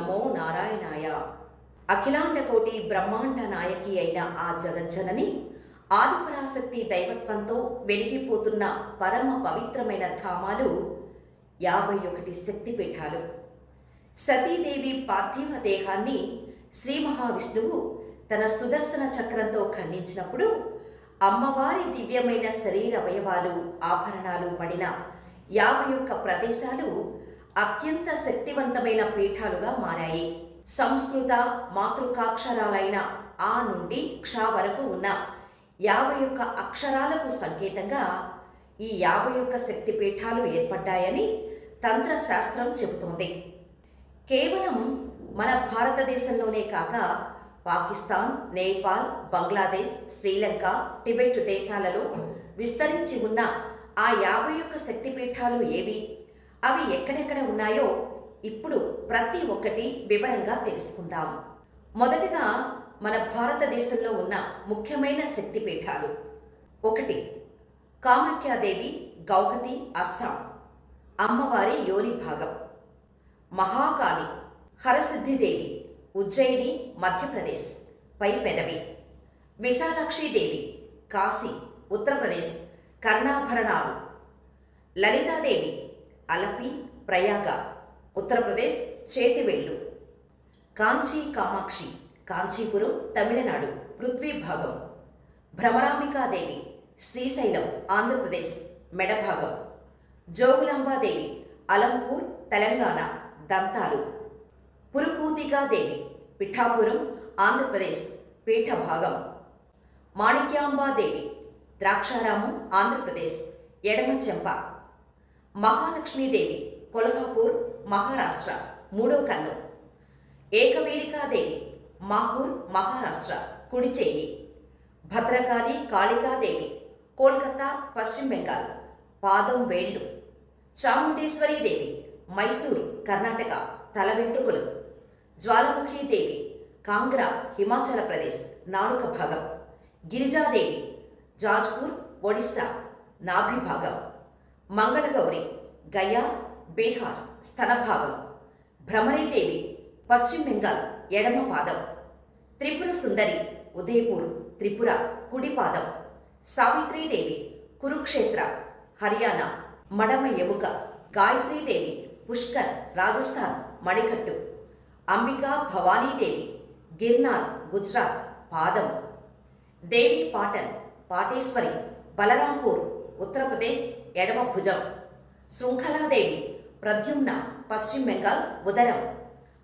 నమో నారాయణాయ. అఖిలాండకోటి బ్రహ్మాండ నాయకి అయిన ఆ జగజ్జనని ఆదిపరాశక్తి దైవత్వంతో వెలిగిపోతున్న పరమ పవిత్రమైన ధామాలు 51 శక్తిపీఠాలు. సతీదేవి పార్థివ దేహాన్ని శ్రీ మహావిష్ణువు తన సుదర్శన చక్రంతో ఖండించినప్పుడు అమ్మవారి దివ్యమైన శరీర అవయవాలు ఆభరణాలు పడిన 51 ప్రదేశాలు అత్యంత శక్తివంతమైన పీఠాలుగా మారాయి. సంస్కృత మాతృకాక్షరాలైన ఆ నుండి క్ష వరకు ఉన్న 51 అక్షరాలకు సంకేతంగా ఈ 51 శక్తిపీఠాలు ఏర్పడ్డాయని తంత్రశాస్త్రం చెబుతోంది. కేవలం మన భారతదేశంలోనే కాక పాకిస్తాన్, నేపాల్, బంగ్లాదేశ్, శ్రీలంక, టిబెట్ దేశాలలో విస్తరించి ఉన్న ఆ 51 శక్తిపీఠాలు ఏవి, అవి ఎక్కడెక్కడ ఉన్నాయో ఇప్పుడు ప్రతి ఒక్కటి వివరంగా తెలుసుకుందాం. మొదటగా మన భారతదేశంలో ఉన్న ముఖ్యమైన శక్తిపీఠాలు. 1. కామాఖ్యాదేవి, గౌహతి, అస్సాం, అమ్మవారి యోని భాగం. మహాకాళి, హరసిద్ధిదేవి, ఉజ్జయిని, మధ్యప్రదేశ్, పై పెదవి. విశాలాక్షిదేవి, కాశీ, ఉత్తరప్రదేశ్, కర్ణాభరణాలు. లలితాదేవి, అలపి, ప్రయాగ, ఉత్తరప్రదేశ్, చేతివేళ్లు. కాంచీ కామాక్షి, కాంచీపురం, తమిళనాడు, పృథ్వీ భాగం. భ్రమరాంబికాదేవి, శ్రీశైలం, ఆంధ్రప్రదేశ్, మెడభాగం. జోగులాంబాదేవి, అలంపూర్, తెలంగాణ, దంతాలు. పురుహూతికాదేవి, పిఠాపురం, ఆంధ్రప్రదేశ్, పీఠ భాగం. మాణిక్యాంబాదేవి, ద్రాక్షారామం, ఆంధ్రప్రదేశ్, ఎడమ చెంప. మహాలక్ష్మీదేవి, కొల్హాపూర్, మహారాష్ట్ర, మూడో కన్ను. ఏకవీరికాదేవి, మాహూర్, మహారాష్ట్ర, కుడి చెయ్యి. భద్రకాళి కాళికాదేవి, కోల్కతా, పశ్చిమ బెంగాల్, పాదం వేళ్ళు. చాముండేశ్వరీదేవి, మైసూరు, కర్ణాటక, తల వెంట్రుకలు. జ్వాలాముఖీదేవి, కాంగ్రా, హిమాచల ప్రదేశ్, నాలుక భాగం. గిరిజాదేవి, జాజ్పూర్, ఒడిస్సా, నాభి భాగం. మంగళగౌరి, గయా, బీహార్, స్తనభాగం. భ్రమరీదేవి, పశ్చిమ బెంగాల్, ఎడమ పాదం. త్రిపుర సుందరి, ఉదయపూర్, త్రిపుర, కుడి పాదం. సావిత్రీదేవి, కురుక్షేత్ర, హర్యానా, మడమ ఎముక. గాయత్రీదేవి, పుష్కర్, రాజస్థాన్, మణికట్టు. అంబికా భవానీదేవి, గిర్నార్, గుజరాత్, పాదం. దేవి పాటన్, పాటేశ్వరి, బలరాంపూర్, ఉత్తరప్రదేశ్, ఎడమ భుజం. శృంఖలాదేవి, ప్రద్యుమ్న, పశ్చిమ బెంగాల్, ఉదరం.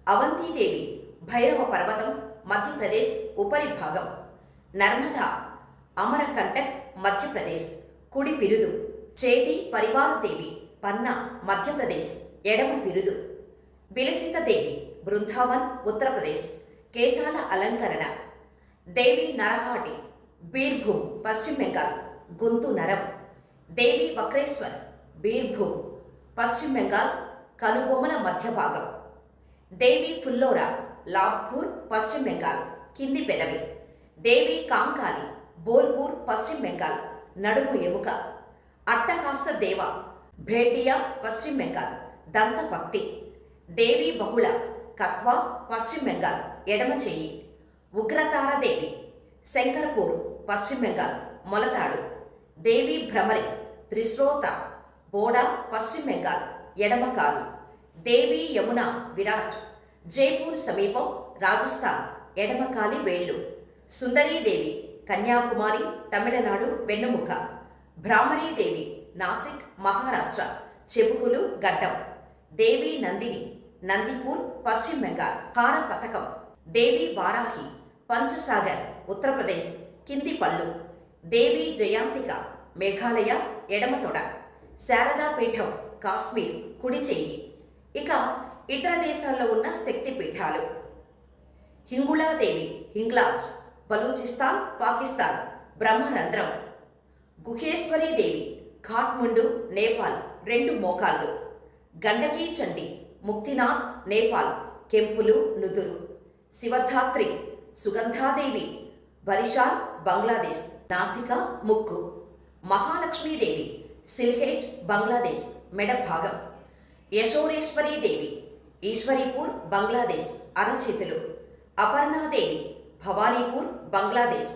అవంతిదేవి, భైరవ పర్వతం, మధ్యప్రదేశ్, ఉపరి భాగం. నర్మదా, అమరకంటక్, మధ్యప్రదేశ్, కుడి పిరుదు. చేతి పరివారదేవి, పన్నా, మధ్యప్రదేశ్, ఎడమ పిరుదు. విలసితదేవి, బృందావన్, ఉత్తరప్రదేశ్, కేశాల అలంకరణ. దేవి నరహాటి, బీర్భూమ్, పశ్చిమ బెంగాల్, గొంతు నరం. దేవి వక్రేశ్వర్, బీర్భూమ్, పశ్చిమ బెంగాల్, కనుబొమ్మల మధ్య భాగం. దేవి ఫుల్లోరా, లాభ్పూర్, పశ్చిమ బెంగాల్, కింది పెదవి. దేవి కాంకాలి, బోల్పూర్, పశ్చిమ బెంగాల్, నడుము ఎముక. అట్టహాస దేవ, భేటియా, పశ్చిమ బెంగాల్, దంతపక్తి. దేవి బహుళ, కత్వా, పశ్చిమ బెంగాల్, ఎడమ చెయ్యి. ఉగ్రతారదేవి, శంకర్పూర్, పశ్చిమ బెంగాల్, మొలతాడు. దేవి భ్రమరి, త్రిశ్రోత, బోడా, పశ్చిమ బెంగాల్, ఎడమ కాలు. దేవి యమున, విరాట్, జైపూర్ సమీపం, రాజస్థాన్, ఎడమకాలి వేళ్ళు. సుందరీదేవి, కన్యాకుమారి, తమిళనాడు, వెన్నుముక. భ్రామరీదేవి, నాసిక్, మహారాష్ట్ర, చెబుకులు, గడ్డం. దేవి నందిని, నందిపూర్, పశ్చిమ బెంగాల్, హార పతకం. దేవి వారాహి, పంచసాగర్, ఉత్తరప్రదేశ్, కింది పళ్ళు. దేవి జయాంతిక, మేఘాలయ, ఎడమ తొడ. శారదాపీఠం, కాశ్మీర్, కుడి చెయ్యి. ఇక ఇతర దేశాల్లో ఉన్న శక్తిపీఠాలు. హింగుళాదేవి, హింగ్లాజ్, బలూచిస్తాన్, పాకిస్తాన్, బ్రహ్మరంధ్రం. గుహేశ్వరీదేవి, ఖాట్మండు, నేపాల్, 2 మోకాళ్ళు. గండకీ చండి, ముక్తినాథ్, నేపాల్, కెంపులు, నుదురు. శివధాత్రి, సుగంధాదేవి, బరిషాల్, బంగ్లాదేశ్, నాసిక, ముక్కు. మహాలక్ష్మీదేవి, సిల్హేట్, బంగ్లాదేశ్, మెడ భాగం. యశోరేశ్వరీదేవి, ఈశ్వరీపూర్ బంగ్లాదేశ్ అరచేతులు, అపర్ణాదేవి భవానీపూర్ బంగ్లాదేశ్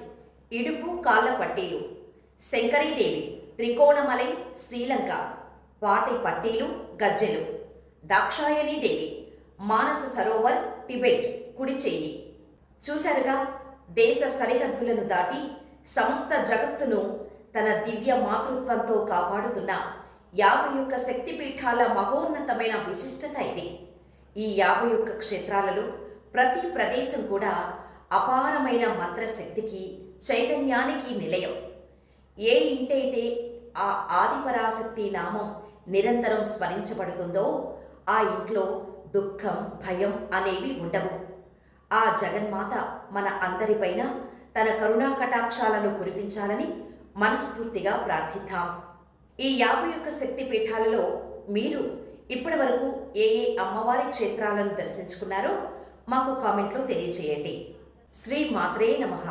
ఇడుపు కాళ్ళ పట్టీలు, శంకరీదేవి త్రికోణమలై శ్రీలంక వాటి పట్టీలు గజ్జెలు, దాక్షాయణీదేవి మానస సరోవర్ టిబెట్ కుడి చెయ్యి. చూశారుగా, దేశ సరిహద్దులను దాటి సమస్త జగత్తును తన దివ్య మాతృత్వంతో కాపాడుతున్న 51 శక్తిపీఠాల మహోన్నతమైన విశిష్టత ఇది. ఈ 51 క్షేత్రాలలో ప్రతి ప్రదేశం కూడా అపారమైన మంత్రశక్తికి, చైతన్యానికి నిలయం. ఏ ఇంటైతే ఆ ఆదిపరాశక్తి నామం నిరంతరం స్మరించబడుతుందో ఆ ఇంట్లో దుఃఖం, భయం అనేవి ఉండవు. ఆ జగన్మాత మన అందరిపైన తన కరుణా కటాక్షాలను కురిపించాలని మనస్ఫూర్తిగా ప్రార్థిద్దాం. ఈ 51 శక్తిపీఠాలలో మీరు ఇప్పటి వరకు ఏ అమ్మవారి క్షేత్రాలను దర్శించుకున్నారో మాకు కామెంట్లో తెలియజేయండి. శ్రీ మాత్రే నమః.